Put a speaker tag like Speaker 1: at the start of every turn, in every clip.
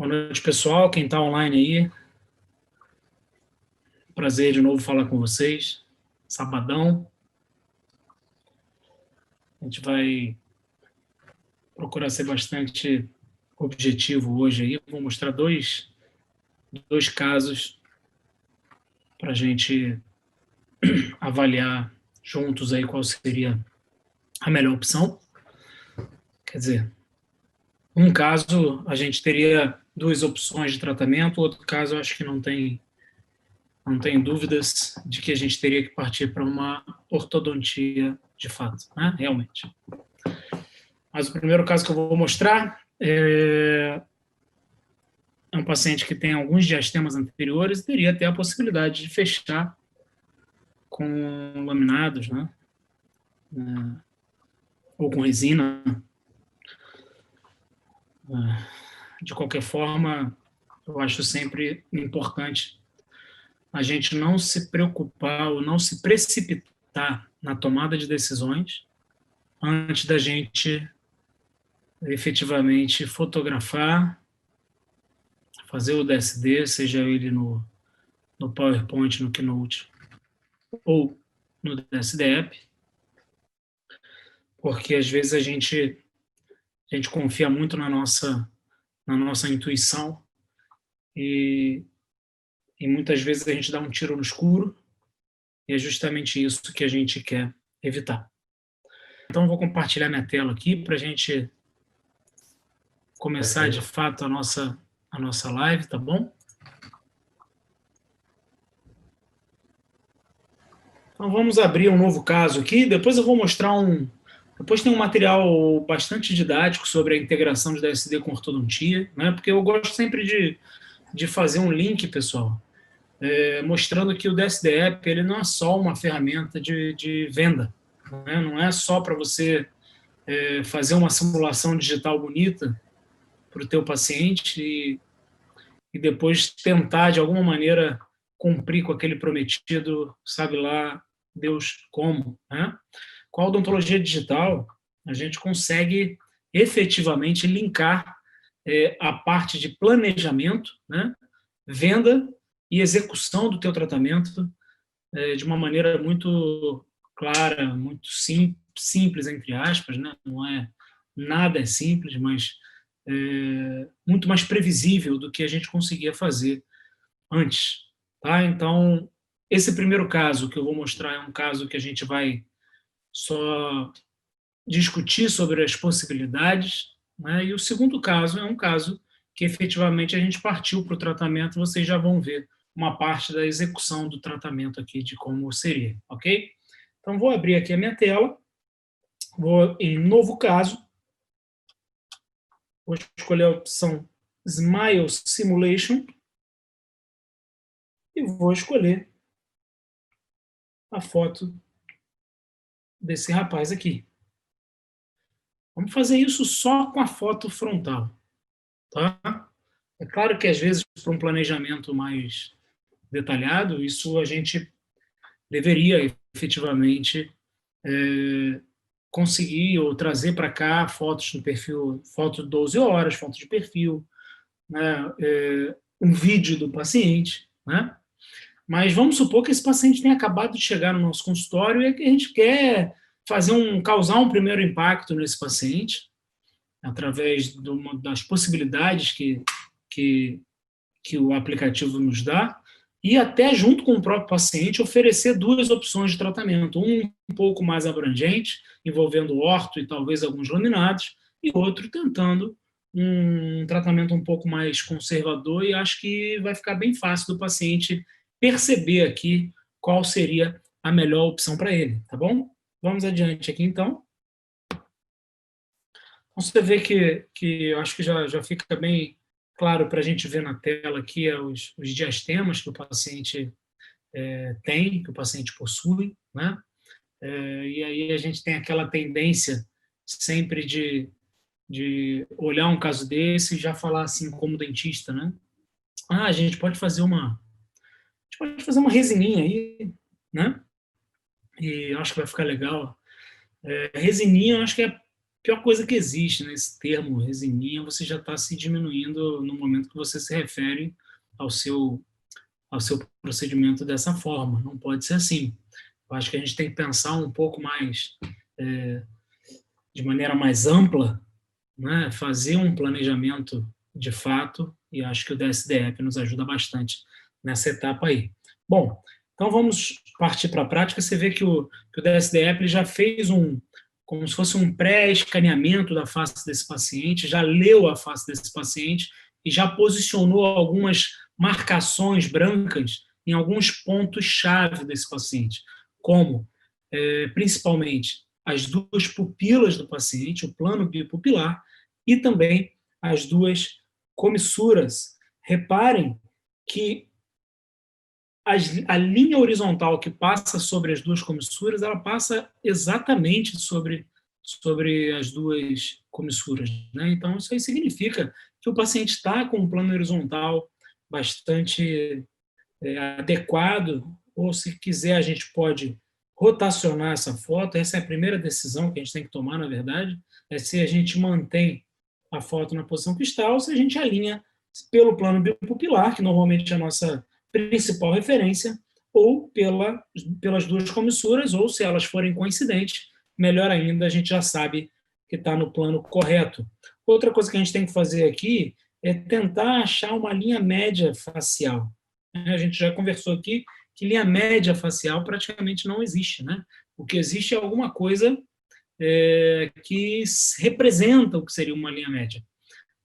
Speaker 1: Boa noite, pessoal. Quem está online aí, prazer de novo falar com vocês. Sabadão. A gente vai procurar ser bastante objetivo hoje aí. Vou mostrar dois casos para a gente avaliar juntos aí qual seria a melhor opção. Quer dizer, um caso a gente teria duas opções de tratamento, outro caso eu acho que não tem dúvidas de que a gente teria que partir para uma ortodontia de fato, né? Realmente. Mas o primeiro caso que eu vou mostrar é um paciente que tem alguns diastemas anteriores e teria até a possibilidade de fechar com laminados, né? Ou com resina. De qualquer forma, eu acho sempre importante a gente não se preocupar ou não se precipitar na tomada de decisões antes da gente efetivamente fotografar, fazer o DSD, seja ele no PowerPoint, no Keynote ou no DSD-App, porque às vezes a gente confia muito na nossa intuição e muitas vezes a gente dá um tiro no escuro e é justamente isso que a gente quer evitar. Então, vou compartilhar minha tela aqui para a gente começar de fato a nossa live, tá bom? Então, vamos abrir um novo caso aqui. Depois eu vou mostrar Depois tem um material bastante didático sobre a integração de DSD com ortodontia, né? Porque eu gosto sempre de fazer um link, pessoal, mostrando que o DSD App ele não é só uma ferramenta de venda, né? Não é só para você fazer uma simulação digital bonita para o teu paciente e depois tentar, de alguma maneira, cumprir com aquele prometido, sabe lá Deus como, né? Com a odontologia digital, a gente consegue efetivamente linkar a parte de planejamento, né? Venda e execução do teu tratamento de uma maneira muito clara, muito simples, entre aspas, né? Não é nada é simples, mas muito mais previsível do que a gente conseguia fazer antes. Tá? Então, esse primeiro caso que eu vou mostrar é um caso que a gente vai só discutir sobre as possibilidades, né? E o segundo caso é um caso que efetivamente a gente partiu para o tratamento, vocês já vão ver uma parte da execução do tratamento aqui, de como seria, ok? Então, vou abrir aqui a minha tela, vou em novo caso, vou escolher a opção Smile Simulation e vou escolher a foto desse rapaz aqui. Vamos fazer isso só com a foto frontal, tá? É claro que às vezes para um planejamento mais detalhado, isso a gente deveria efetivamente conseguir ou trazer para cá fotos no perfil, foto de 12 horas, foto de perfil, né? Um vídeo do paciente, né? Mas vamos supor que esse paciente tenha acabado de chegar no nosso consultório e que a gente quer causar um primeiro impacto nesse paciente, através das possibilidades que o aplicativo nos dá, e até junto com o próprio paciente oferecer duas opções de tratamento, um pouco mais abrangente, envolvendo orto e talvez alguns laminados, e outro tentando um tratamento um pouco mais conservador, e acho que vai ficar bem fácil do paciente perceber aqui qual seria a melhor opção para ele, tá bom? Vamos adiante aqui, então. Então, você vê que eu acho que já fica bem claro para a gente ver na tela aqui os diastemas que o paciente tem, que o paciente possui, né? E aí a gente tem aquela tendência sempre de olhar um caso desse e já falar assim como dentista, né? Ah, a gente pode fazer uma resininha aí, né? E eu acho que vai ficar legal. Resininha, eu acho que pior coisa que existe nesse termo resininha, você já está se diminuindo no momento que você se refere ao seu, ao seu procedimento dessa forma. Não pode ser assim. Eu acho que a gente tem que pensar um pouco mais, de maneira mais ampla, né? Fazer um planejamento de fato, e acho que o DSDF nos ajuda bastante nessa etapa aí. Bom, então vamos partir para a prática. Você vê que o DSDF ele já fez como se fosse um pré-escaneamento da face desse paciente, já leu a face desse paciente e já posicionou algumas marcações brancas em alguns pontos-chave desse paciente, como, principalmente, as duas pupilas do paciente, o plano bipupilar, e também as duas comissuras. Reparem que a linha horizontal que passa sobre as duas comissuras, ela passa exatamente sobre as duas comissuras, né? Então, isso aí significa que o paciente está com um plano horizontal bastante adequado, ou se quiser, a gente pode rotacionar essa foto. Essa é a primeira decisão que a gente tem que tomar, na verdade, é se a gente mantém a foto na posição que está ou se a gente alinha pelo plano bipupilar, que normalmente é a nossa principal referência, ou pelas duas comissuras, ou se elas forem coincidentes, melhor ainda, a gente já sabe que está no plano correto. Outra coisa que a gente tem que fazer aqui é tentar achar uma linha média facial. A gente já conversou aqui que linha média facial praticamente não existe, né? O que existe é alguma coisa que representa o que seria uma linha média.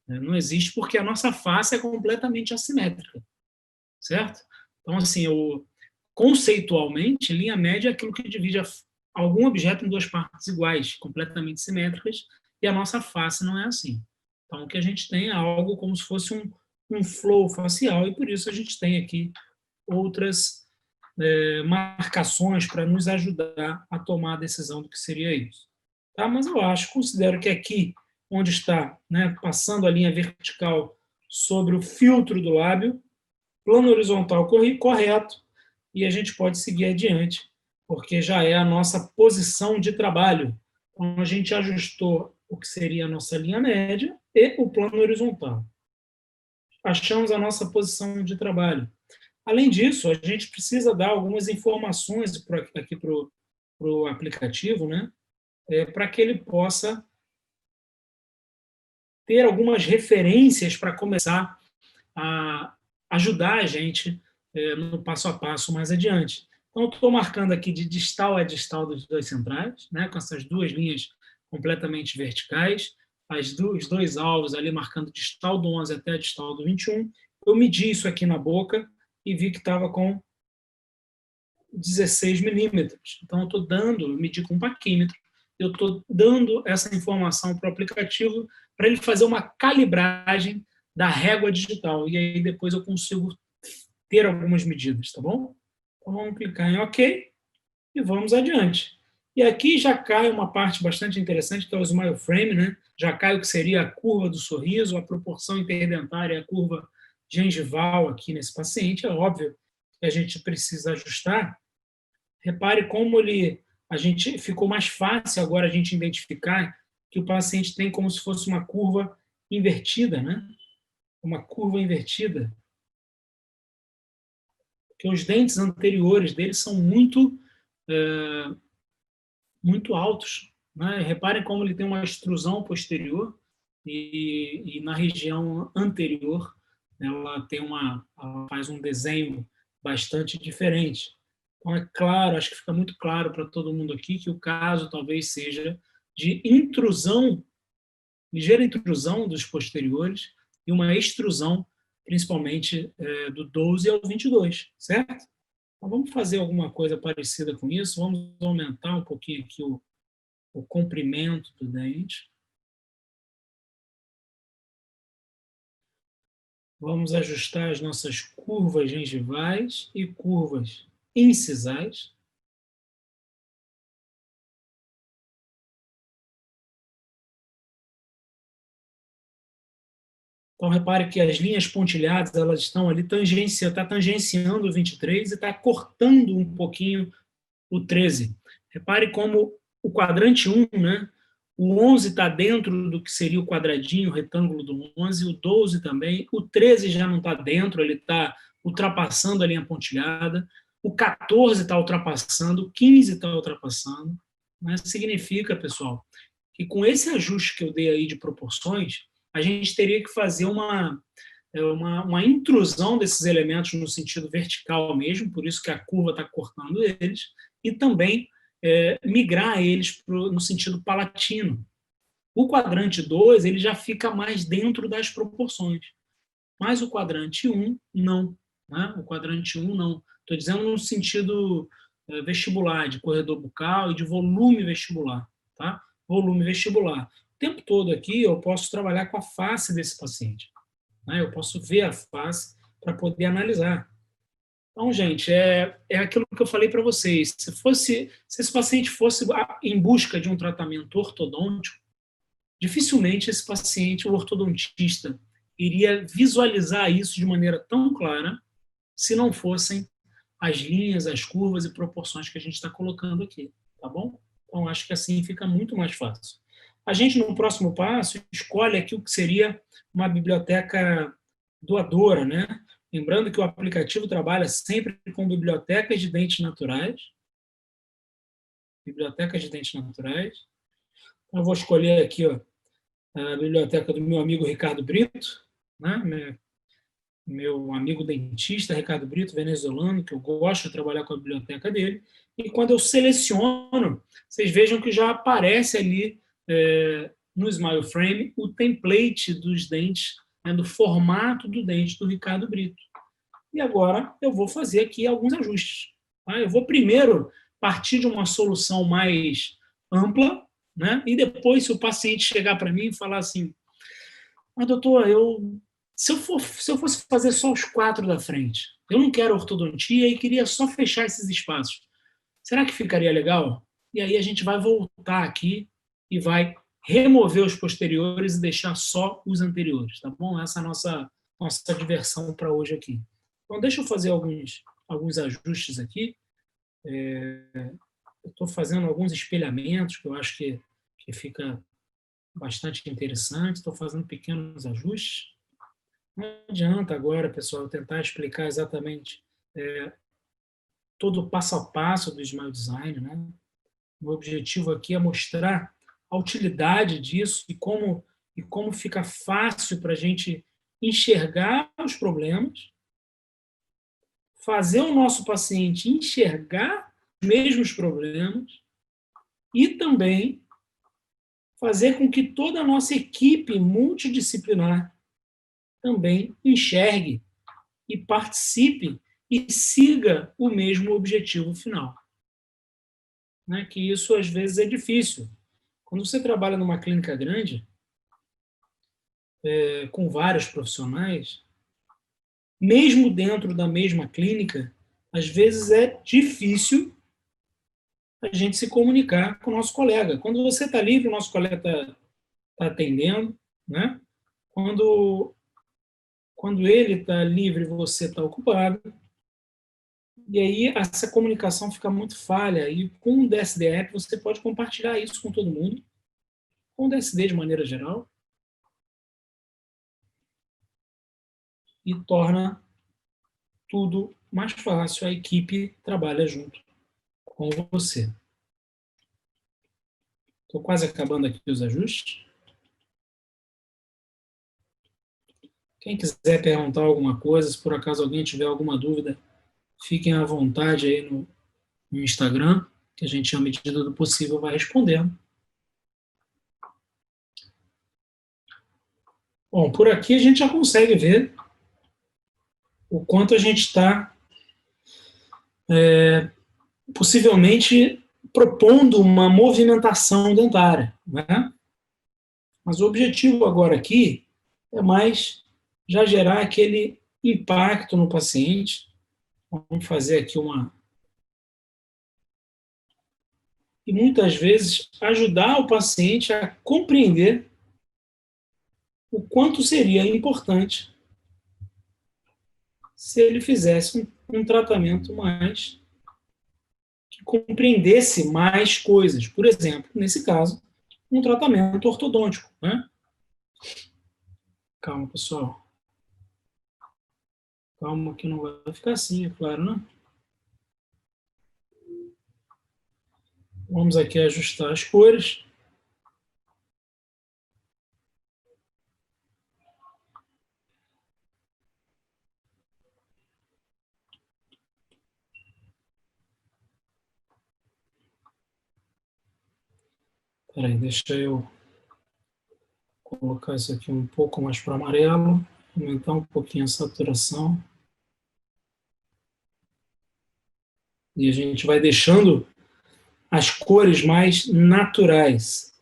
Speaker 1: Não existe porque a nossa face é completamente assimétrica, certo? Então, assim, conceitualmente, linha média é aquilo que divide algum objeto em duas partes iguais, completamente simétricas, e a nossa face não é assim. Então, o que a gente tem é algo como se fosse um flow facial, e por isso a gente tem aqui outras marcações para nos ajudar a tomar a decisão do que seria isso. Tá? Mas eu considero que aqui, onde está, né, passando a linha vertical sobre o filtro do lábio, plano horizontal correto, e a gente pode seguir adiante, porque já é a nossa posição de trabalho. Então, a gente ajustou o que seria a nossa linha média e o plano horizontal. Achamos a nossa posição de trabalho. Além disso, a gente precisa dar algumas informações aqui para o aplicativo, né, para que ele possa ter algumas referências para começar a ajudar a gente no passo a passo mais adiante. Então, eu estou marcando aqui de distal a distal dos dois centrais, né, com essas duas linhas completamente verticais, os dois alvos ali marcando distal do 11 até a distal do 21. Eu medi isso aqui na boca e vi que estava com 16 milímetros. Então, eu medi com um paquímetro, eu estou dando essa informação para o aplicativo para ele fazer uma calibragem da régua digital. E aí depois eu consigo ter algumas medidas, tá bom? Então, vamos clicar em OK e vamos adiante. E aqui já cai uma parte bastante interessante, que é o smile frame, né? Já cai o que seria a curva do sorriso, a proporção interdentária, a curva gengival aqui nesse paciente. É óbvio que a gente precisa ajustar. Repare como a gente ficou mais fácil agora a gente identificar que o paciente tem como se fosse uma curva invertida, né? Uma curva invertida. Porque os dentes anteriores dele são muito altos, né? Reparem como ele tem uma extrusão posterior e na região anterior ela faz um desenho bastante diferente. Então, é claro, acho que fica muito claro para todo mundo aqui que o caso talvez seja de intrusão, ligeira intrusão dos posteriores e uma extrusão, principalmente do 12 ao 22, certo? Então, vamos fazer alguma coisa parecida com isso, vamos aumentar um pouquinho aqui o comprimento do dente. Vamos ajustar as nossas curvas gengivais e curvas incisais. Então, repare que as linhas pontilhadas elas estão ali tangenciando o 23 e está cortando um pouquinho o 13. Repare como o quadrante 1, né, O 11 está dentro do que seria o quadradinho, o retângulo do 11, o 12 também, o 13 já não está dentro, ele está ultrapassando a linha pontilhada, o 14 está ultrapassando, o 15 está ultrapassando. Né? Significa, pessoal, que com esse ajuste que eu dei aí de proporções, a gente teria que fazer uma intrusão desses elementos no sentido vertical mesmo, por isso que a curva está cortando eles, e também migrar eles no sentido palatino. O quadrante 2 ele já fica mais dentro das proporções, mas o quadrante 1 não. Né? O quadrante 1 não. Estou dizendo no sentido vestibular, de corredor bucal e de volume vestibular. Tá? Volume vestibular. O tempo todo aqui eu posso trabalhar com a face desse paciente. Né? Eu posso ver a face para poder analisar. Então, gente, é aquilo que eu falei para vocês. Se esse paciente fosse em busca de um tratamento ortodôntico, dificilmente esse paciente, o ortodontista, iria visualizar isso de maneira tão clara se não fossem as linhas, as curvas e proporções que a gente está colocando aqui, tá bom? Então, acho que assim fica muito mais fácil. A gente, no próximo passo, escolhe aqui o que seria uma biblioteca doadora, né? Lembrando que o aplicativo trabalha sempre com bibliotecas de dentes naturais. Bibliotecas de dentes naturais. Então, eu vou escolher aqui a biblioteca do meu amigo Ricardo Brito, né? Meu amigo dentista, Ricardo Brito, venezuelano, que eu gosto de trabalhar com a biblioteca dele. E quando eu seleciono, vocês vejam que já aparece ali no Smile Frame o template dos dentes, né, do formato do dente do Ricardo Brito. E agora eu vou fazer aqui alguns ajustes. Tá? Eu vou primeiro partir de uma solução mais ampla, né? E depois, se o paciente chegar para mim e falar assim, mas doutor, se eu fosse fazer só os 4 da frente, eu não quero ortodontia e queria só fechar esses espaços, será que ficaria legal? E aí a gente vai voltar aqui e vai remover os posteriores e deixar só os anteriores, tá bom? Essa é a nossa diversão para hoje aqui. Então, deixa eu fazer alguns ajustes aqui. Eu estou fazendo alguns espelhamentos que eu acho que fica bastante interessante. Estou fazendo pequenos ajustes. Não adianta agora, pessoal, eu tentar explicar exatamente todo o passo a passo do Smile Design. Né? O objetivo aqui é mostrar a utilidade disso e como fica fácil para a gente enxergar os problemas, fazer o nosso paciente enxergar os mesmos problemas e também fazer com que toda a nossa equipe multidisciplinar também enxergue e participe e siga o mesmo objetivo final. Né? Que isso, às vezes, é difícil. Quando você trabalha numa clínica grande, com vários profissionais, mesmo dentro da mesma clínica, às vezes é difícil a gente se comunicar com o nosso colega. Quando você está livre, o nosso colega está atendendo, né? Quando ele está livre, você está ocupado. E aí essa comunicação fica muito falha. E com o DSD App você pode compartilhar isso com todo mundo, com o DSD de maneira geral, e torna tudo mais fácil, a equipe trabalha junto com você. Estou quase acabando aqui os ajustes. Quem quiser perguntar alguma coisa, se por acaso alguém tiver alguma dúvida, fiquem à vontade aí no Instagram, que a gente, à medida do possível, vai respondendo. Bom, por aqui a gente já consegue ver o quanto a gente está possivelmente propondo uma movimentação dentária, né? Mas o objetivo agora aqui é mais já gerar aquele impacto no paciente. Vamos fazer aqui e muitas vezes ajudar o paciente a compreender o quanto seria importante se ele fizesse um tratamento mais que compreendesse mais coisas. Por exemplo, nesse caso, um tratamento ortodôntico, né? Calma, pessoal. Calma que não vai ficar assim, é claro, né? Vamos aqui ajustar as cores. Peraí, deixa eu colocar isso aqui um pouco mais para amarelo, aumentar um pouquinho a saturação. E a gente vai deixando as cores mais naturais.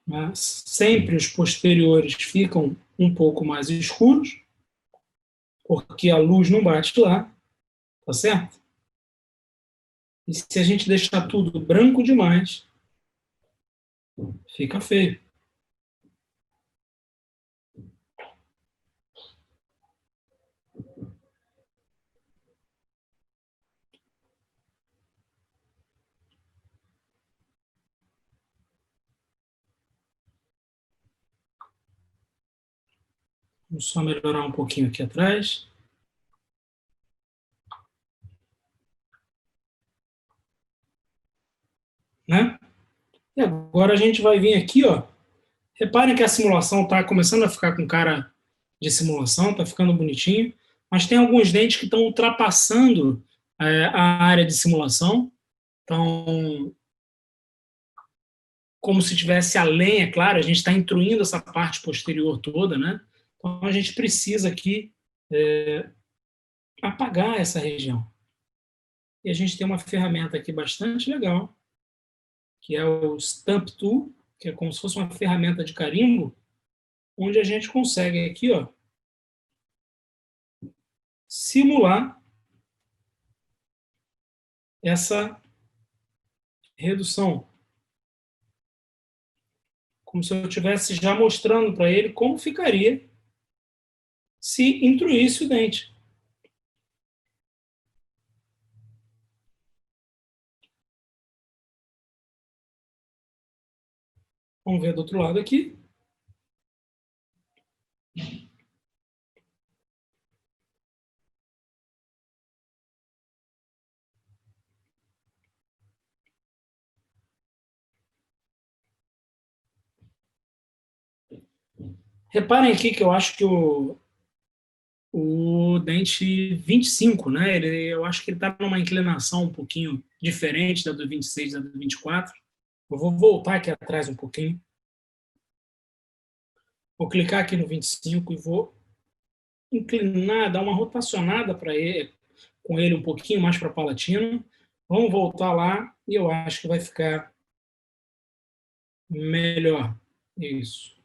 Speaker 1: Né? Sempre os posteriores ficam um pouco mais escuros, porque a luz não bate lá, tá certo? E se a gente deixar tudo branco demais, fica feio. Vamos só melhorar um pouquinho aqui atrás. Né? E agora a gente vai vir aqui, ó. Reparem que a simulação está começando a ficar com cara de simulação, está ficando bonitinho, mas tem alguns dentes que estão ultrapassando a área de simulação. Então, como se tivesse além, é claro, a gente está intruindo essa parte posterior toda, né? Então, a gente precisa aqui apagar essa região. E a gente tem uma ferramenta aqui bastante legal, que é o Stamp Tool, que é como se fosse uma ferramenta de carimbo, onde a gente consegue aqui, ó, simular essa redução, como se eu estivesse já mostrando para ele como ficaria se intruísse o dente. Vamos ver do outro lado aqui. Reparem aqui que eu acho que o dente 25, né? Eu acho que ele está numa inclinação um pouquinho diferente da do 26 e da do 24. Eu vou voltar aqui atrás um pouquinho. Vou clicar aqui no 25 e vou inclinar, dar uma rotacionada para ele, com ele um pouquinho mais para a palatina. Vamos voltar lá e eu acho que vai ficar melhor. Isso.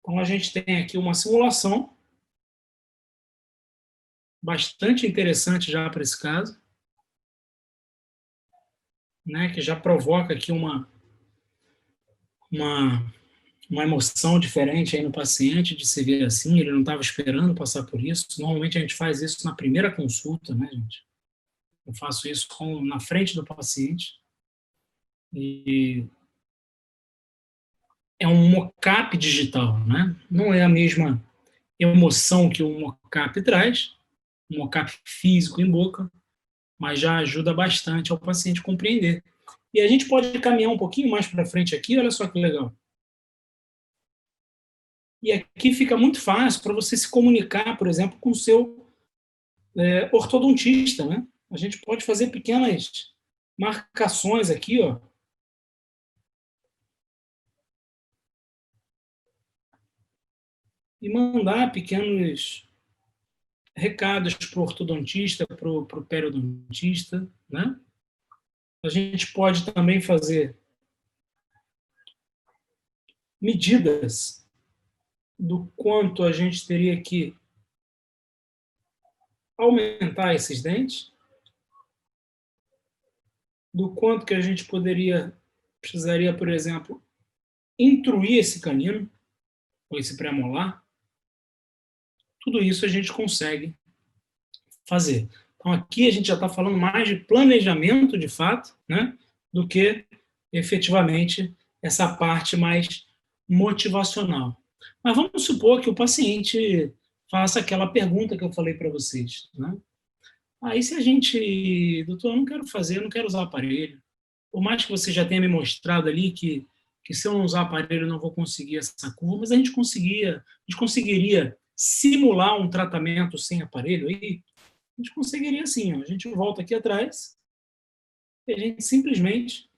Speaker 1: Então a gente tem aqui uma simulação bastante interessante já para esse caso, né, que já provoca aqui uma, uma emoção diferente aí no paciente de se ver assim, ele não estava esperando passar por isso. Normalmente a gente faz isso na primeira consulta, né, gente? Eu faço isso na frente do paciente e é um mockup digital, né? Não é a mesma emoção que o mockup traz, um mockup físico em boca, mas já ajuda bastante ao paciente compreender. E a gente pode caminhar um pouquinho mais para frente aqui, olha só que legal. E aqui fica muito fácil para você se comunicar, por exemplo, com o seu ortodontista, né? A gente pode fazer pequenas marcações aqui, ó. E mandar pequenos recados para o ortodontista, para o periodontista, né? A gente pode também fazer medidas do quanto a gente teria que aumentar esses dentes, do quanto que a gente precisaria, por exemplo, intruir esse canino, ou esse premolar. tudo isso a gente consegue fazer. Então, aqui a gente já está falando mais de planejamento, de fato, né, do que, efetivamente, essa parte mais motivacional. Mas vamos supor que o paciente faça aquela pergunta que eu falei para vocês, né? Aí, se a gente, doutor, eu não quero fazer, eu não quero usar aparelho, por mais que você já tenha me mostrado ali que se eu não usar aparelho eu não vou conseguir essa curva, mas a gente conseguiria simular um tratamento sem aparelho aí? A gente conseguiria sim, ó. A gente volta aqui atrás e a gente simplesmente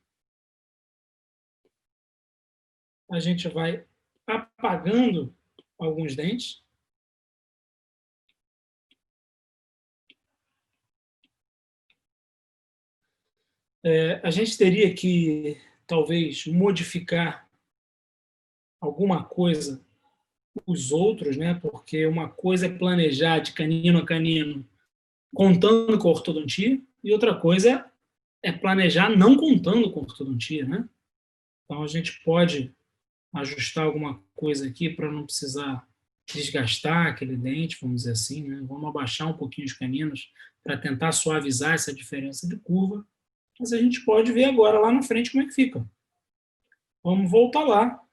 Speaker 1: a gente vai apagando alguns dentes. A gente teria que, talvez, modificar alguma coisa os outros, né? Porque uma coisa é planejar de canino a canino contando com a ortodontia e outra coisa é planejar não contando com a ortodontia, né? Então a gente pode ajustar alguma coisa aqui para não precisar desgastar aquele dente, vamos dizer assim, né? Vamos abaixar um pouquinho os caninos para tentar suavizar essa diferença de curva, mas a gente pode ver agora lá na frente como é que fica. Vamos voltar lá,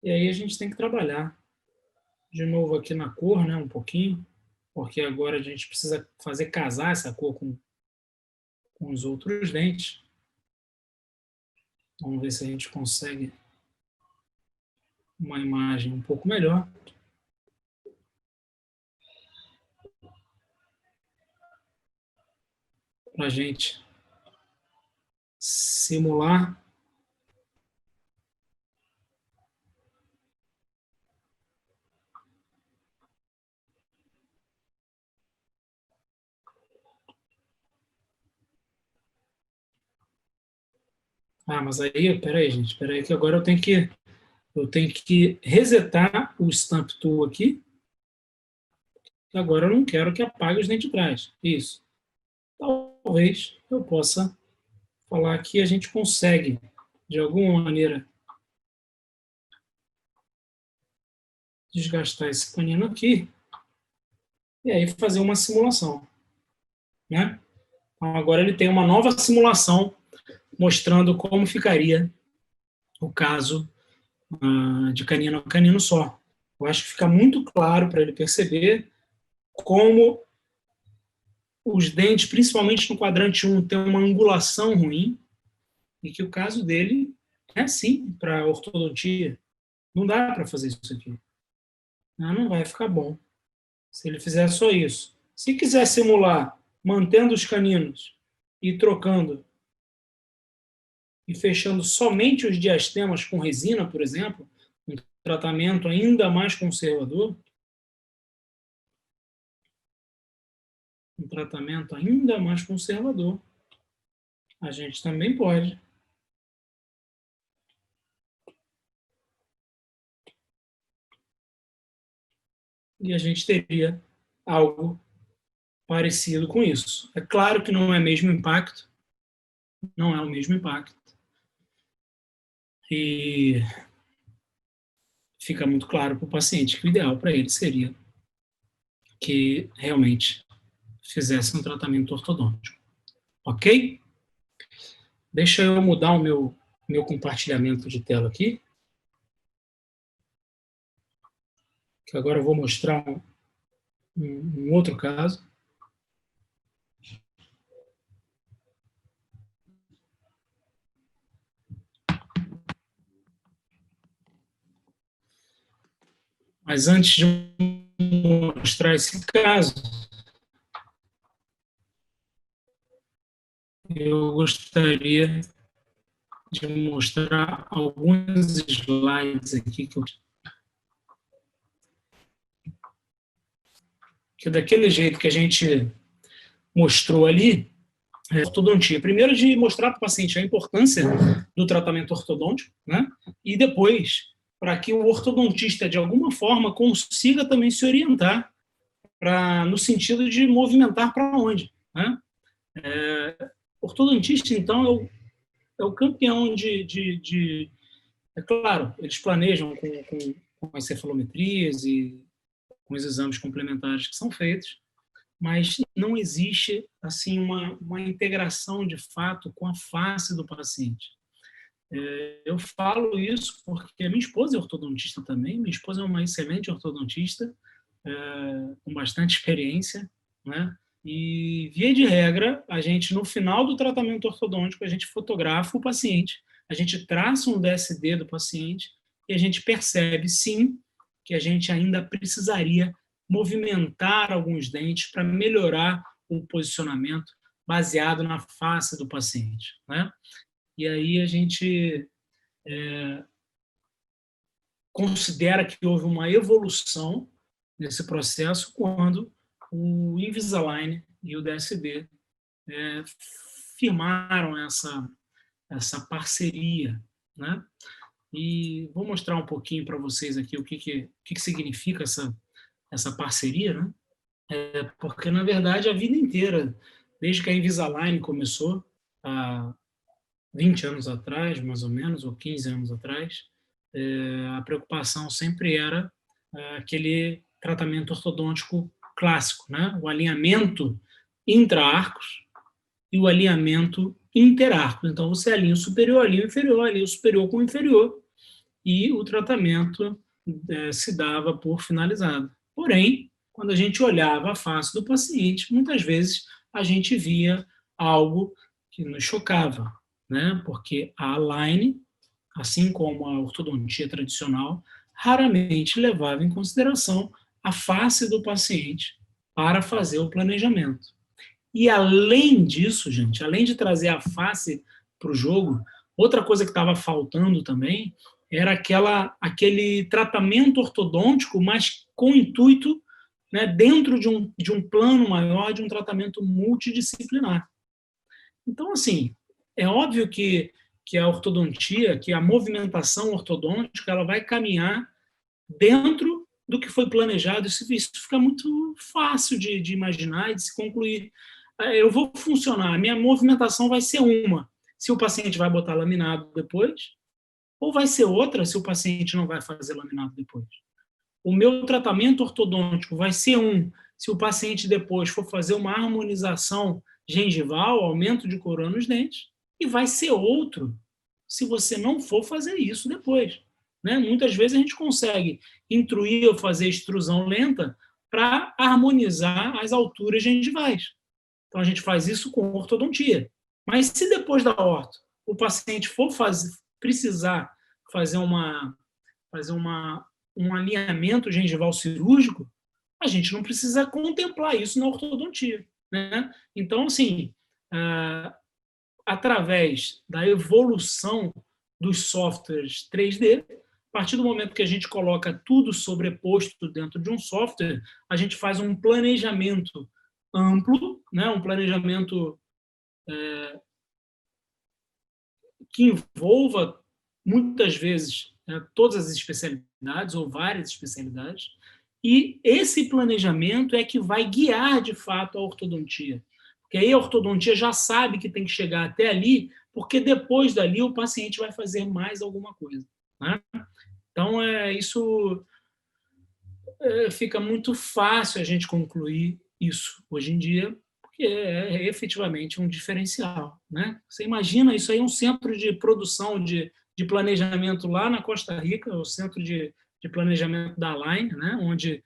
Speaker 1: e aí a gente tem que trabalhar de novo aqui na cor, né, um pouquinho, porque agora a gente precisa fazer casar essa cor com os outros dentes. Vamos ver se a gente consegue uma imagem um pouco melhor. Para a gente simular. Ah, mas aí, peraí, gente, peraí que agora eu tenho que resetar o Stamp Tool aqui. Agora eu não quero que apague os dentes de trás. Isso. Talvez eu possa falar que a gente consegue, de alguma maneira, desgastar esse canino aqui e aí fazer uma simulação, né? Então, agora ele tem uma nova simulação mostrando como ficaria o caso de canino a canino só. Eu acho que fica muito claro para ele perceber como os dentes, principalmente no quadrante 1, têm uma angulação ruim e que o caso dele é sim para ortodontia. Não dá para fazer isso aqui. Não vai ficar bom se ele fizer só isso. Se quiser simular mantendo os caninos e trocando e fechando somente os diastemas com resina, por exemplo, um tratamento ainda mais conservador, a gente também pode. E a gente teria algo parecido com isso. É claro que não é o mesmo impacto, não é o mesmo impacto. E fica muito claro para o paciente que o ideal para ele seria que realmente fizesse um tratamento ortodôntico. Ok? Deixa eu mudar o meu compartilhamento de tela aqui, que agora eu vou mostrar um outro caso. Mas antes de mostrar esse caso, eu gostaria de mostrar alguns slides aqui que daquele jeito que a gente mostrou ali, ortodontia. Primeiro, de mostrar para o paciente a importância do tratamento ortodôntico, né? E depois, para que o ortodontista, de alguma forma, consiga também se orientar no sentido de movimentar para onde, né? Ortodontista, então, é o campeão é claro, eles planejam com as cefalometrias e com com os exames complementares que são feitos, mas não existe assim uma integração de fato com a face do paciente. Eu falo isso porque a minha esposa é ortodontista também, minha esposa é uma excelente ortodontista, com bastante experiência, né? E, via de regra, a gente, no final do tratamento ortodôntico, a gente fotografa o paciente, a gente traça um DSD do paciente e a gente percebe, sim, que a gente ainda precisaria movimentar alguns dentes para melhorar o posicionamento baseado na face do paciente, né? E aí a gente considera que houve uma evolução nesse processo quando o Invisalign e o DSD firmaram essa parceria, né? E vou mostrar um pouquinho para vocês aqui o que significa essa parceria, né? Porque, na verdade, a vida inteira, desde que a Invisalign começou, há 20 anos atrás, mais ou menos, ou 15 anos atrás, a preocupação sempre era aquele tratamento ortodôntico clássico, né? O alinhamento intra-arcos e o alinhamento interarcos. Então, você alinha o superior, alinha o inferior, alinha o superior com o inferior, e o tratamento se dava por finalizado. Porém, quando a gente olhava a face do paciente, muitas vezes a gente via algo que nos chocava, né? Porque a Align, assim como a ortodontia tradicional, raramente levava em consideração a face do paciente para fazer o planejamento. E além disso, gente, além de trazer a face para o jogo, outra coisa que estava faltando também era aquele tratamento ortodôntico, mas com o intuito, né, dentro de um plano maior, de um tratamento multidisciplinar. Então, assim, é óbvio que a ortodontia, que a movimentação ortodôntica, ela vai caminhar dentro do que foi planejado. Isso fica muito fácil de imaginar e de se concluir. Eu vou funcionar, a minha movimentação vai ser uma, se o paciente vai botar laminado depois, ou vai ser outra se o paciente não vai fazer laminado depois. O meu tratamento ortodôntico vai ser se o paciente depois for fazer uma harmonização gengival, aumento de coroa nos dentes, e vai ser outro se você não for fazer isso depois. Né? Muitas vezes a gente consegue intruir ou fazer extrusão lenta para harmonizar as alturas gengivais. Então a gente faz isso com ortodontia. Mas se depois da orto o paciente for precisar fazer um alinhamento gengival cirúrgico, a gente não precisa contemplar isso na ortodontia. Né? Então, assim, através da evolução dos softwares 3D, a partir do momento que a gente coloca tudo sobreposto dentro de um software, a gente faz um planejamento amplo, né? Um planejamento que envolva, muitas vezes, todas as especialidades ou várias especialidades, e esse planejamento é que vai guiar, de fato, a ortodontia. Porque aí a ortodontia já sabe que tem que chegar até ali, porque depois dali o paciente vai fazer mais alguma coisa. Né? Então, isso fica muito fácil a gente concluir isso hoje em dia, porque é efetivamente um diferencial. Né? Você imagina, isso aí é um centro de produção de planejamento lá na Costa Rica, o centro de planejamento da Align, né? Onde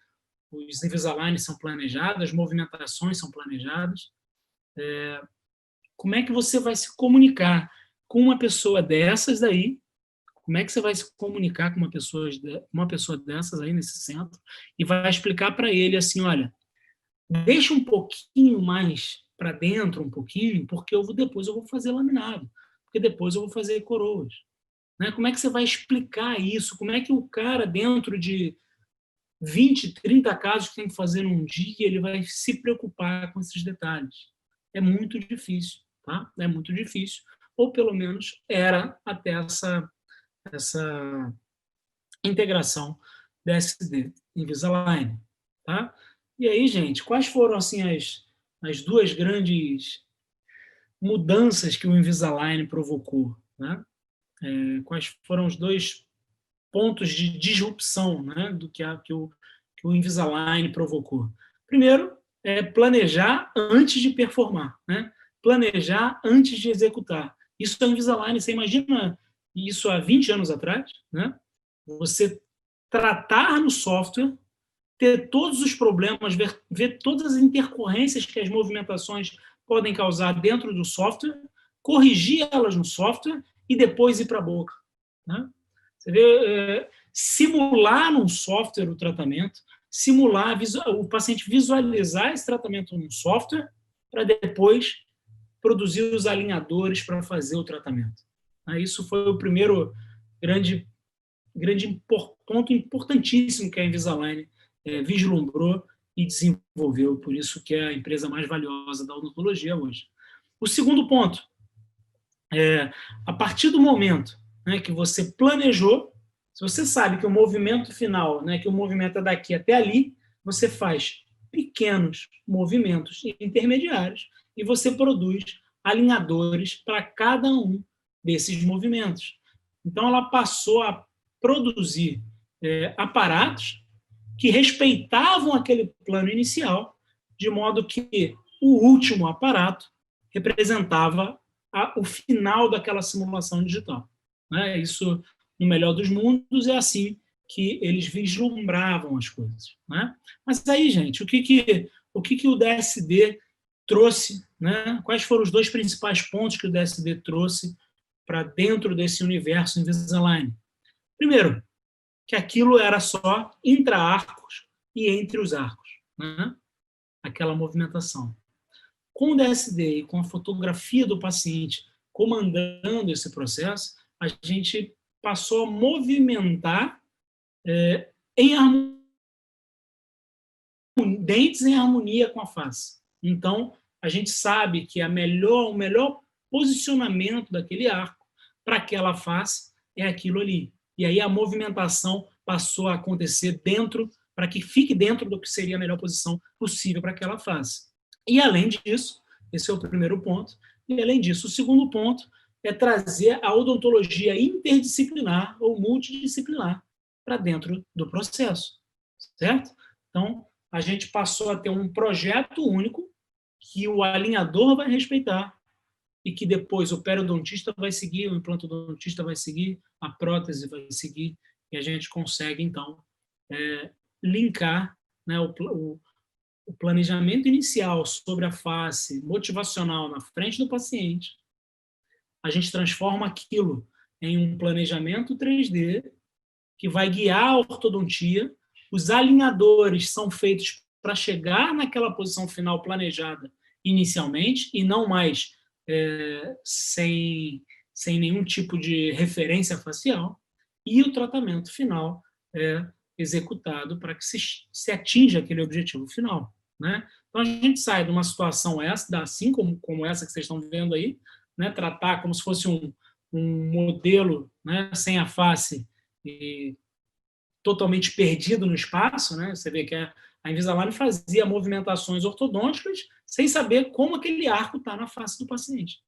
Speaker 1: os Invisalign são planejados, as movimentações são planejadas. Como é que você vai se comunicar com uma pessoa dessas daí? Como é que você vai se comunicar com uma pessoa dessas aí nesse centro e vai explicar para ele assim, olha, deixa um pouquinho mais para dentro, um pouquinho, porque depois eu vou fazer laminado, porque depois eu vou fazer coroas. Né? Como é que você vai explicar isso? Como é que o cara, dentro de 20, 30 casos que tem que fazer num dia, ele vai se preocupar com esses detalhes? É muito difícil, tá? É muito difícil. Ou pelo menos era até essa integração DSD Invisalign, tá? E aí, gente, quais foram assim as duas grandes mudanças que o Invisalign provocou, né? Quais foram os dois pontos de disrupção, né, do que que o Invisalign provocou? Primeiro, planejar antes de performar, né? Planejar antes de executar. Isso é Invisalign, você imagina isso há 20 anos atrás, né? Você tratar no software, ter todos os problemas, ver todas as intercorrências que as movimentações podem causar dentro do software, corrigir elas no software e depois ir para a boca, né? Você vê, simular num software o tratamento, simular o paciente visualizar esse tratamento num software para depois produzir os alinhadores para fazer o tratamento. Isso foi o primeiro grande ponto importantíssimo que a Invisalign vislumbrou e desenvolveu, por isso que é a empresa mais valiosa da odontologia hoje. O segundo ponto a partir do momento, né, que você planejou, se você sabe que o movimento final, né, que o movimento é daqui até ali, você faz pequenos movimentos intermediários e você produz alinhadores para cada um desses movimentos. Então, ela passou a produzir aparatos que respeitavam aquele plano inicial, de modo que o último aparato representava o final daquela simulação digital. Né? Isso, no melhor dos mundos, é assim que eles vislumbravam as coisas. Né? Mas aí, gente, o que o DSD trouxe? Né? Quais foram os dois principais pontos que o DSD trouxe para dentro desse universo Invisalign? Primeiro, que aquilo era só intra-arcos e entre os arcos, né? Aquela movimentação. Com o DSD e com a fotografia do paciente comandando esse processo, a gente passou a movimentar em harmonia, dentes em harmonia com a face. Então, a gente sabe que o melhor posicionamento daquele arco para aquela face é aquilo ali. E aí a movimentação passou a acontecer para que fique dentro do que seria a melhor posição possível para aquela face. E, além disso, esse é o primeiro ponto, e, além disso, o segundo ponto é trazer a odontologia interdisciplinar ou multidisciplinar para dentro do processo, certo? Então, a gente passou a ter um projeto único que o alinhador vai respeitar e que depois o periodontista vai seguir, o implantodontista vai seguir, a prótese vai seguir, e a gente consegue, então, linkar, né, o planejamento inicial sobre a face motivacional na frente do paciente, a gente transforma aquilo em um planejamento 3D que vai guiar a ortodontia. Os alinhadores são feitos para chegar naquela posição final planejada inicialmente e não mais sem nenhum tipo de referência facial. E o tratamento final é executado para que se atinja aquele objetivo final. Né? Então, a gente sai de uma situação assim como essa que vocês estão vendo aí, né? Tratar como se fosse um modelo, né? Sem a face e totalmente perdido no espaço. Né? Você vê que a Invisalign fazia movimentações ortodônticas sem saber como aquele arco está na face do paciente.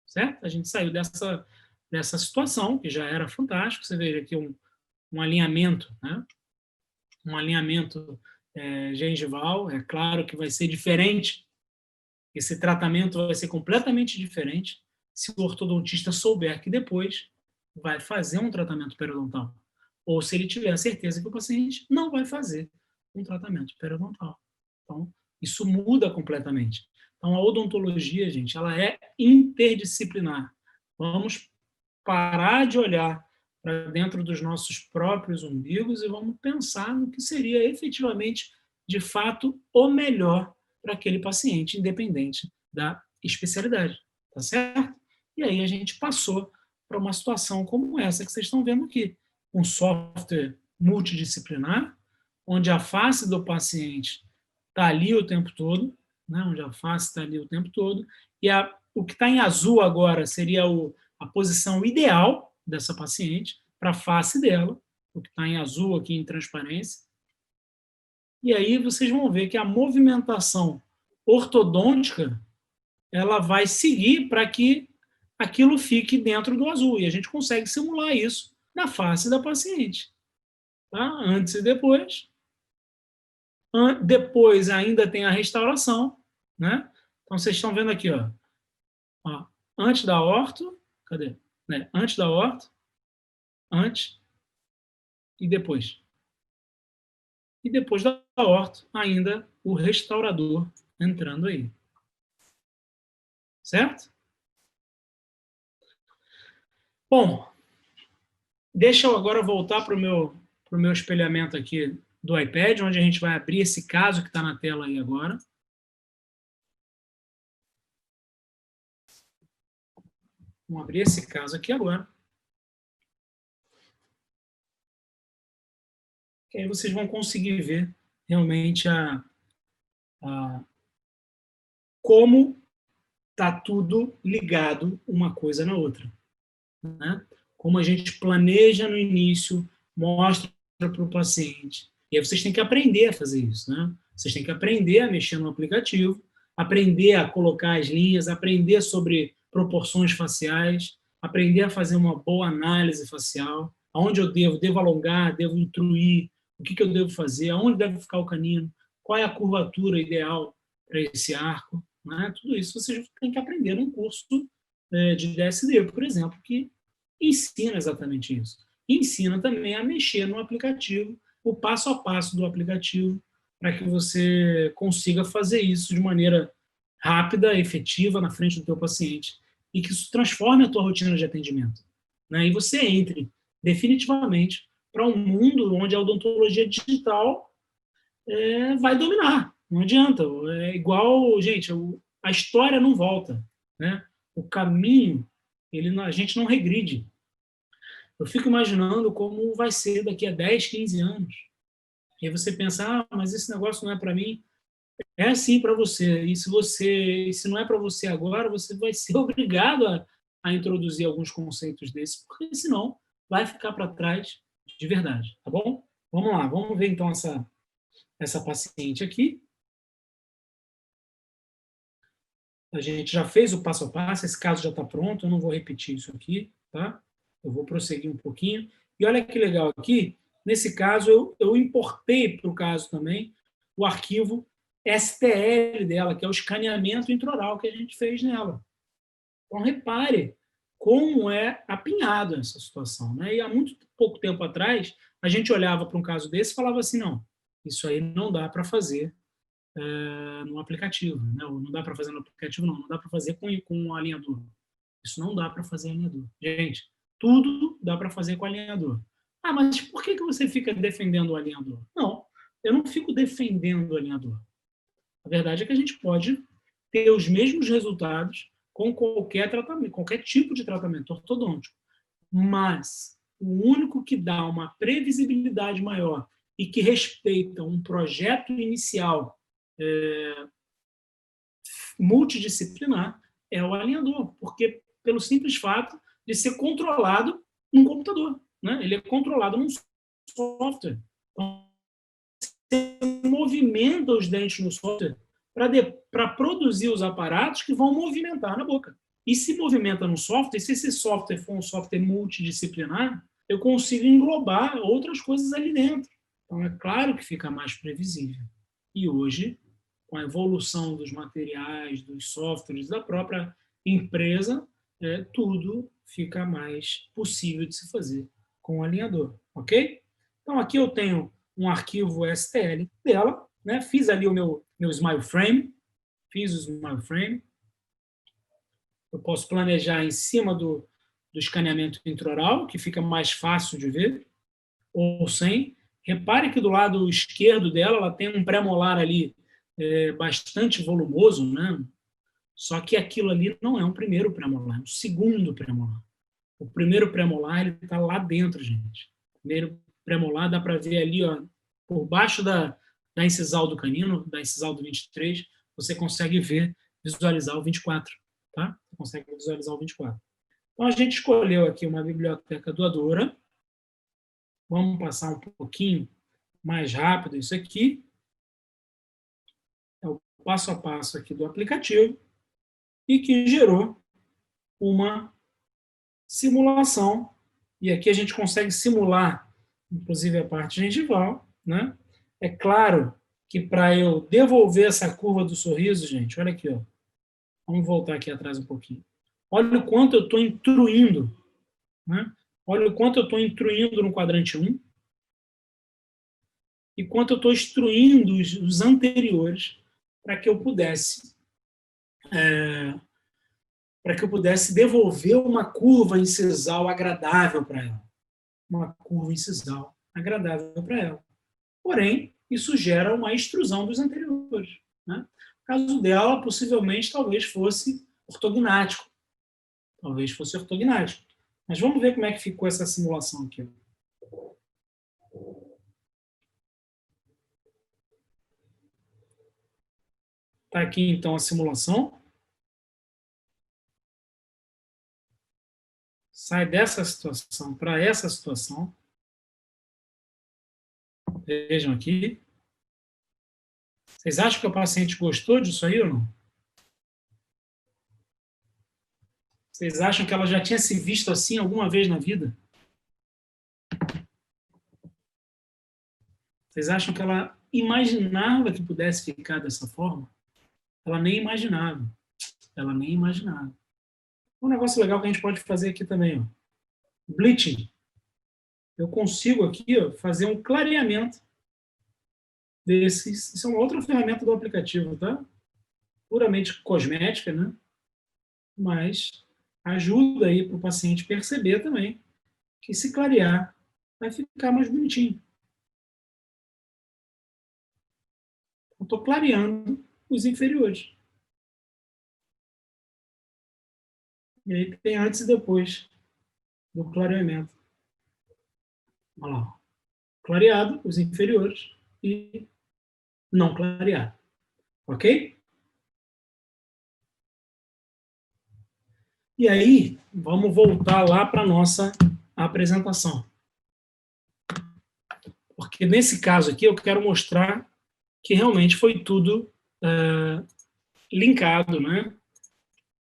Speaker 1: Certo? A gente saiu dessa situação, que já era fantástico. Você vê aqui um alinhamento, né? Um alinhamento gengival. É claro que vai ser diferente, esse tratamento vai ser completamente diferente se o ortodontista souber que depois vai fazer um tratamento periodontal, ou se ele tiver a certeza que o paciente não vai fazer um tratamento periodontal. Então, isso muda completamente. Então, a odontologia, gente, ela é interdisciplinar. Vamos parar de olhar para dentro dos nossos próprios umbigos e vamos pensar no que seria efetivamente, de fato, o melhor para aquele paciente, independente da especialidade, tá certo? E aí a gente passou para uma situação como essa que vocês estão vendo aqui, um software multidisciplinar, onde a face do paciente está ali o tempo todo, né? Onde a face está ali o tempo todo, e o que está em azul agora seria a posição ideal dessa paciente para a face dela, o que está em azul aqui em transparência. E aí vocês vão ver que a movimentação ortodôntica ela vai seguir para que aquilo fique dentro do azul. E a gente consegue simular isso na face da paciente. Tá? Antes e depois. Depois ainda tem a restauração, né? Então, vocês estão vendo aqui, ó, antes da orto, cadê? Né? Antes da orto, antes e depois. E depois da orto, ainda o restaurador entrando aí. Certo? Bom, deixa eu agora voltar para o meu espelhamento aqui do iPad, onde a gente vai abrir esse caso que está na tela aí agora. Vamos abrir esse caso aqui agora. Que aí vocês vão conseguir ver realmente como está tudo ligado uma coisa na outra. Né? Como a gente planeja no início, mostra para o paciente. E aí vocês têm que aprender a fazer isso. Né? Vocês têm que aprender a mexer no aplicativo, aprender a colocar as linhas, aprender sobre proporções faciais, aprender a fazer uma boa análise facial, aonde eu devo alongar, devo intruir, o que eu devo fazer, aonde deve ficar o canino, qual é a curvatura ideal para esse arco. Né? Tudo isso vocês têm que aprender num curso de DSD, por exemplo, que ensina exatamente isso. E ensina também a mexer no aplicativo, o passo a passo do aplicativo, para que você consiga fazer isso de maneira rápida, efetiva, na frente do teu paciente, e que isso transforme a tua rotina de atendimento. Né? E você entre definitivamente para um mundo onde a odontologia digital vai dominar. Não adianta. É igual, gente, a história não volta. Né? O caminho, a gente não regride. Eu fico imaginando como vai ser daqui a 10, 15 anos. E aí você pensa, mas esse negócio não é para mim. É assim para você. E se não é para você agora, você vai ser obrigado a introduzir alguns conceitos desses, porque senão vai ficar para trás de verdade, tá bom? Vamos lá, vamos ver então essa paciente aqui. A gente já fez o passo a passo, esse caso já está pronto, eu não vou repetir isso aqui, tá? Eu vou prosseguir um pouquinho. E olha que legal aqui, nesse caso eu importei para o caso também o arquivo STL dela, que é o escaneamento intraoral que a gente fez nela. Então, repare como é apinhado essa situação. Né? E há muito pouco tempo atrás, a gente olhava para um caso desse e falava assim, não, isso aí não dá para fazer no aplicativo. Né? Ou não dá para fazer no aplicativo, não dá para fazer com um alinhador. Isso não dá para fazer alinhador. Gente, tudo dá para fazer com alinhador. Ah, mas por que você fica defendendo o alinhador? Não, eu não fico defendendo o alinhador. A verdade é que a gente pode ter os mesmos resultados com qualquer tratamento, qualquer tipo de tratamento ortodôntico. Mas o único que dá uma previsibilidade maior e que respeita um projeto inicial multidisciplinar é o alinhador, porque pelo simples fato de ser controlado num computador. Né? Ele é controlado num software. Então, você movimenta os dentes no software para produzir os aparatos que vão movimentar na boca. E se movimenta no software, se esse software for um software multidisciplinar, eu consigo englobar outras coisas ali dentro. Então, é claro que fica mais previsível. E hoje, com a evolução dos materiais, dos softwares, da própria empresa, tudo fica mais possível de se fazer com o alinhador, ok? Então, aqui eu tenho um arquivo STL dela, né? Fiz ali o meu Smile Frame, fiz o Smile Frame. Eu posso planejar em cima do escaneamento intraoral, que fica mais fácil de ver, ou sem. Repare que do lado esquerdo dela, ela tem um pré-molar ali bastante volumoso, né? Só que aquilo ali não é um primeiro pré-molar, é um segundo pré-molar. O primeiro pré-molar está lá dentro, gente. O primeiro pré-molar dá para ver ali, ó, por baixo da incisal do canino, da incisal do 23, você consegue visualizar o 24. Tá? Você consegue visualizar o 24. Então, a gente escolheu aqui uma biblioteca doadora. Vamos passar um pouquinho mais rápido isso aqui. É o passo a passo aqui do aplicativo e que gerou uma simulação. E aqui a gente consegue simular, inclusive, a parte gengival. Né? É claro que para eu devolver essa curva do sorriso, gente, olha aqui, ó. Vamos voltar aqui atrás um pouquinho. Olha o quanto eu estou intruindo, né? Olha o quanto eu estou intruindo no quadrante 1 e quanto eu estou extruindo os anteriores para que eu pudesse devolver uma curva incisal agradável para ela. Uma curva incisal agradável para ela. Porém, isso gera uma extrusão dos anteriores. Né? No caso dela, possivelmente, talvez fosse ortognático. Mas vamos ver como é que ficou essa simulação aqui. Está aqui, então, a simulação. Sai dessa situação para essa situação. Vejam aqui. Vocês acham que o paciente gostou disso aí ou não? Vocês acham que ela já tinha se visto assim alguma vez na vida? Vocês acham que ela imaginava que pudesse ficar dessa forma? Ela nem imaginava. Um negócio legal que a gente pode fazer aqui também, ó. Bleaching. Eu consigo aqui, ó, fazer um clareamento desses. Isso é uma outra ferramenta do aplicativo, tá? Puramente cosmética, né? Mas ajuda aí para o paciente perceber também que se clarear vai ficar mais bonitinho. Eu estou clareando os inferiores. E aí tem antes e depois do clareamento. Olha lá. Clareado, os inferiores, e não clareado. Ok? E aí, vamos voltar lá para a nossa apresentação. Porque nesse caso aqui eu quero mostrar que realmente foi tudo linkado, né?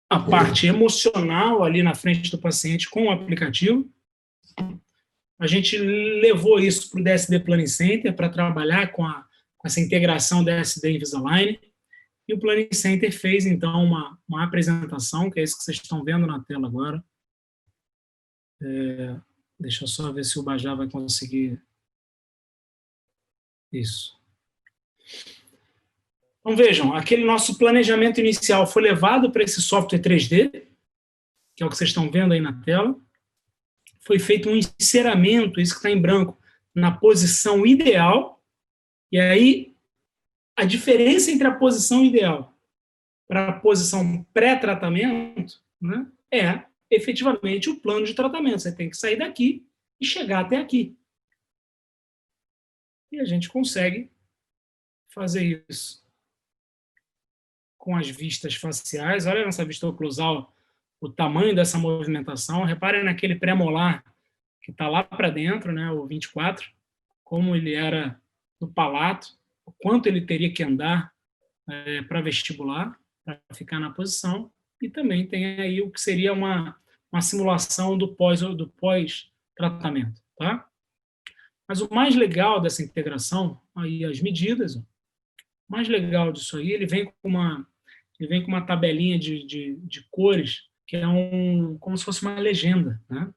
Speaker 1: A parte emocional ali na frente do paciente com o aplicativo. A gente levou isso para o DSD Planning Center para trabalhar com essa integração DSD e Invisalign. E o Planning Center fez, então, uma apresentação, que é isso que vocês estão vendo na tela agora. Deixa eu só ver se o Bajá vai conseguir. Isso. Então, vejam, aquele nosso planejamento inicial foi levado para esse software 3D, que é o que vocês estão vendo aí na tela. Foi feito um enceramento, isso que está em branco, na posição ideal. E aí, a diferença entre a posição ideal para a posição pré-tratamento, né, é efetivamente o plano de tratamento. Você tem que sair daqui e chegar até aqui. E a gente consegue fazer isso com as vistas faciais. Olha nessa vista oclusal o tamanho dessa movimentação. Reparem naquele pré-molar que está lá para dentro, né, o 24, como ele era no palato, o quanto ele teria que andar para vestibular, para ficar na posição. E também tem aí o que seria uma simulação do pós-tratamento. Tá? Mas o mais legal dessa integração, aí as medidas, o mais legal disso aí, ele vem com uma tabelinha de cores, que é como se fosse uma legenda. Né?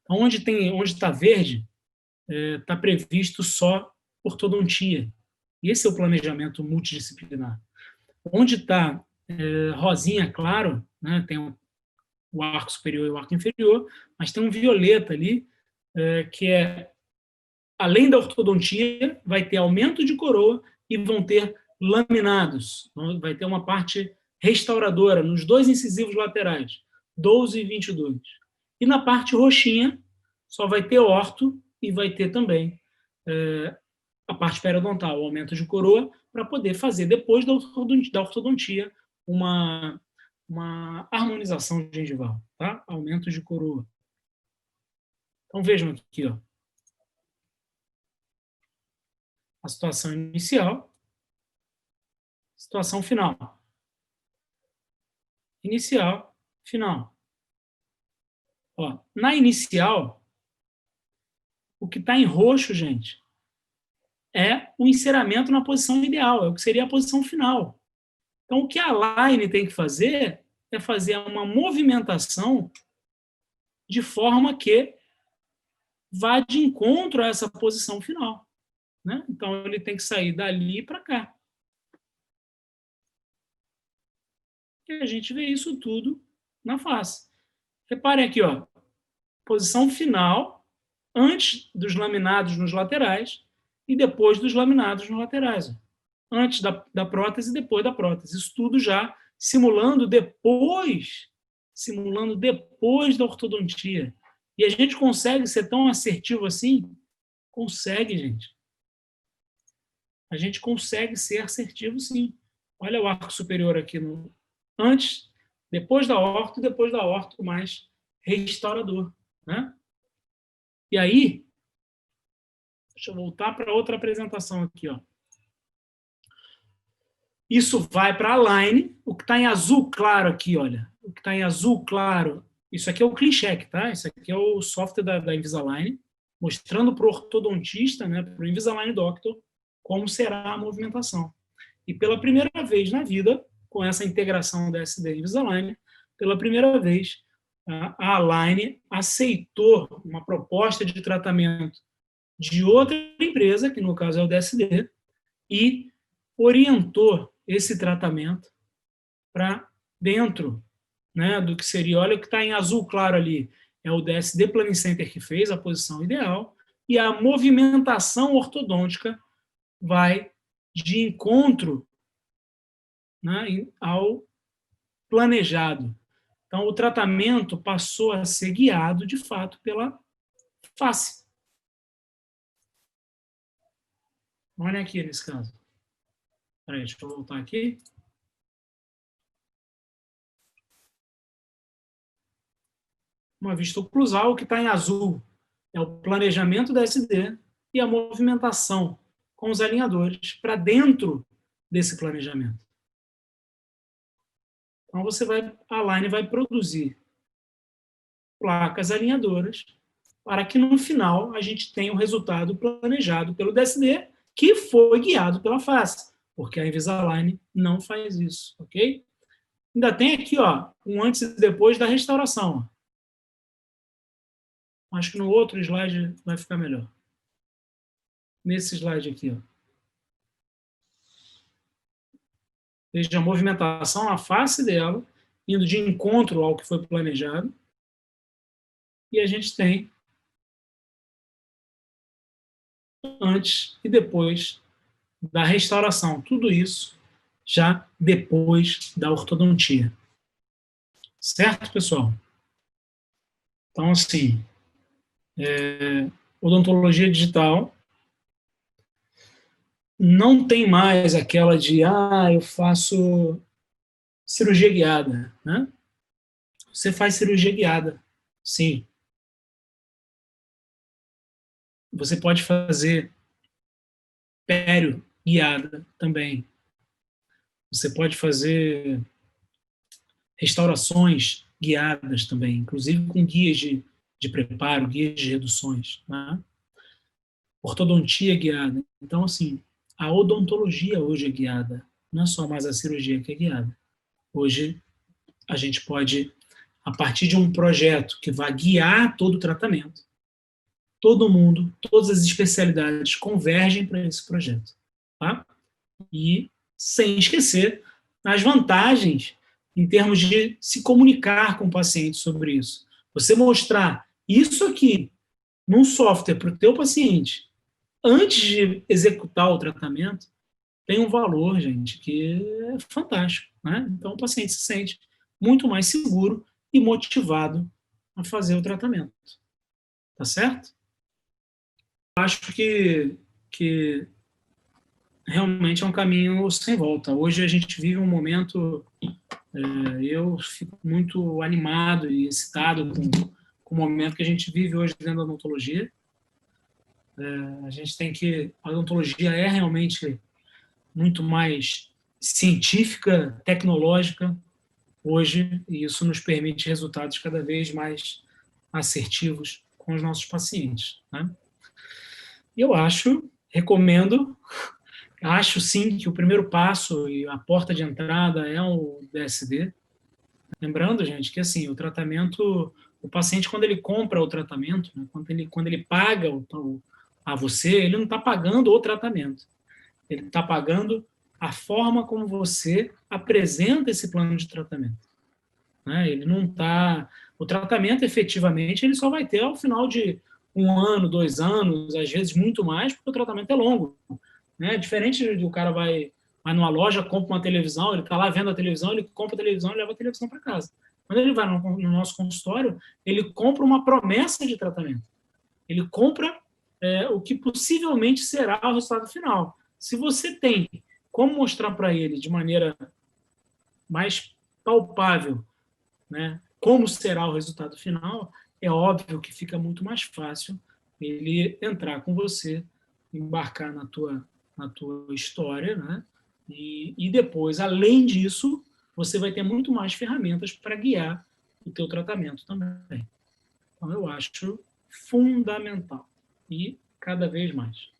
Speaker 1: Então, onde está verde, está previsto só ortodontia. E esse é o planejamento multidisciplinar. Onde está rosinha claro, né, tem o arco superior e o arco inferior, mas tem um violeta ali, que é, além da ortodontia, vai ter aumento de coroa e vão ter laminados. Então, vai ter uma parte restauradora nos dois incisivos laterais, 12 e 22. E na parte roxinha, só vai ter orto e vai ter também a parte periodontal, o aumento de coroa, para poder fazer, depois da ortodontia, uma harmonização gengival, tá? Aumento de coroa. Então, vejam aqui, ó. A situação inicial, situação final. Inicial, final. Ó, na inicial, o que está em roxo, gente, é o enceramento na posição ideal, é o que seria a posição final. Então, o que a line tem que fazer é fazer uma movimentação de forma que vá de encontro a essa posição final. Né? Então, ele tem que sair dali para cá. E a gente vê isso tudo na face. Reparem aqui, ó, posição final, antes dos laminados nos laterais e depois dos laminados nos laterais. Antes da prótese e depois da prótese. Isso tudo já simulando depois da ortodontia. E a gente consegue ser tão assertivo assim? Consegue, gente. A gente consegue ser assertivo, sim. Olha o arco superior aqui no antes, depois da orto, depois da orto mais restaurador, né? E aí, deixa eu voltar para outra apresentação aqui, ó. Isso vai para a line, o que está em azul claro aqui, olha. O que está em azul claro, isso aqui é o CleanCheck, tá? Isso aqui é o software da Invisalign, mostrando para o ortodontista, né, para o Invisalign Doctor, como será a movimentação. E pela primeira vez na vida, com essa integração da SD e Invisalign, pela primeira vez, a Align aceitou uma proposta de tratamento de outra empresa, que no caso é o DSD, e orientou esse tratamento para dentro, né, do que seria, olha o que está em azul claro ali, é o DSD Planning Center que fez a posição ideal, e a movimentação ortodôntica vai de encontro, né, ao planejado. Então, o tratamento passou a ser guiado, de fato, pela face. Olha aqui nesse caso. Peraí, deixa eu voltar aqui. Uma vista oclusal, o que está em azul é o planejamento da SD e a movimentação com os alinhadores para dentro desse planejamento. Então, a line vai produzir placas alinhadoras para que, no final, a gente tenha o resultado planejado pelo DSD, que foi guiado pela face, porque a Invisalign não faz isso, ok? Ainda tem aqui, ó, um antes e depois da restauração. Acho que no outro slide vai ficar melhor. Nesse slide aqui, ó. Veja a movimentação na face dela, indo de encontro ao que foi planejado. E a gente tem antes e depois da restauração. Tudo isso já depois da ortodontia. Certo, pessoal? Então, assim, odontologia digital não tem mais aquela de, eu faço cirurgia guiada, né? Você faz cirurgia guiada, sim. Você pode fazer pério guiada também. Você pode fazer restaurações guiadas também, inclusive com guias de preparo, guias de reduções, né? Ortodontia guiada. Então, assim, a odontologia hoje é guiada, não é só mais a cirurgia que é guiada. Hoje, a gente pode, a partir de um projeto que vai guiar todo o tratamento, todo mundo, todas as especialidades convergem para esse projeto, tá? E sem esquecer as vantagens em termos de se comunicar com o paciente sobre isso. Você mostrar isso aqui num software para o teu paciente antes de executar o tratamento tem um valor, gente, que é fantástico, né? Então o paciente se sente muito mais seguro e motivado a fazer o tratamento. Tá certo? Acho que realmente é um caminho sem volta. Hoje a gente vive um momento, eu fico muito animado e excitado com o momento que a gente vive hoje dentro da odontologia. A gente tem que, a odontologia é realmente muito mais científica, tecnológica hoje, e isso nos permite resultados cada vez mais assertivos com os nossos pacientes, né? Eu acho recomendo. Acho, sim, que o primeiro passo e a porta de entrada é o DSD. Lembrando, gente, que assim, o tratamento, o paciente, quando ele compra o tratamento, né, quando ele paga a você, ele não está pagando o tratamento. Ele está pagando a forma como você apresenta esse plano de tratamento. Né? Ele não está. O tratamento, efetivamente, ele só vai ter ao final de 1 ano, 2 anos, às vezes muito mais, porque o tratamento é longo. Né? Diferente de o cara vai numa loja, compra uma televisão, ele está lá vendo a televisão, ele compra a televisão e leva a televisão para casa. Quando ele vai no nosso consultório, ele compra uma promessa de tratamento. Ele compra o que possivelmente será o resultado final. Se você tem como mostrar para ele de maneira mais palpável, né, como será o resultado final, é óbvio que fica muito mais fácil ele entrar com você, embarcar na tua história, né? E depois, além disso, você vai ter muito mais ferramentas para guiar o teu tratamento também. Então, eu acho fundamental. E cada vez mais.